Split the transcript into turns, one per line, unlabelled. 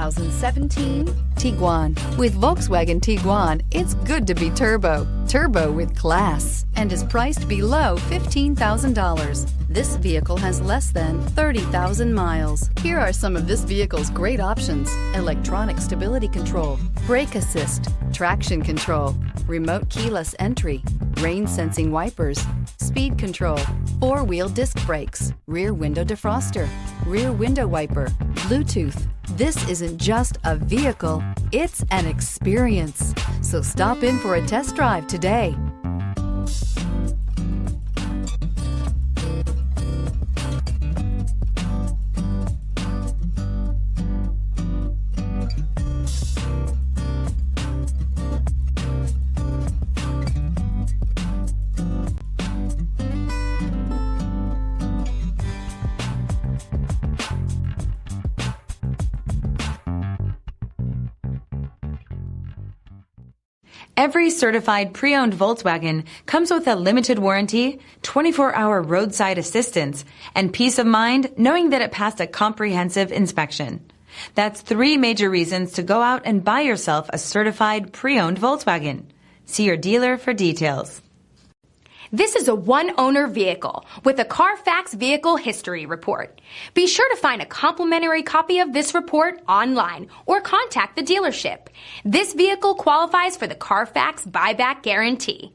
2017 Tiguan. With Volkswagen Tiguan, it's good to be turbo. Turbo with class, and is priced below $15,000. This vehicle has less than 30,000 miles. Here are some of this vehicle's great options: electronic stability control, brake assist, traction control, remote keyless entry, rain sensing wipers, speed control, four-wheel disc brakes, rear window defroster, rear window wiper, Bluetooth. This isn't just a vehicle, it's an experience. So stop in for a test drive today.
Every certified pre-owned Volkswagen comes with a limited warranty, 24-hour roadside assistance, and peace of mind knowing that it passed a comprehensive inspection. That's 3 major reasons to go out and buy yourself a certified pre-owned Volkswagen. See your dealer for details.
This is a one-owner vehicle with a CARFAX Vehicle History Report. Be sure to find a complimentary copy of this report online or contact the dealership. This vehicle qualifies for the CARFAX Buyback Guarantee.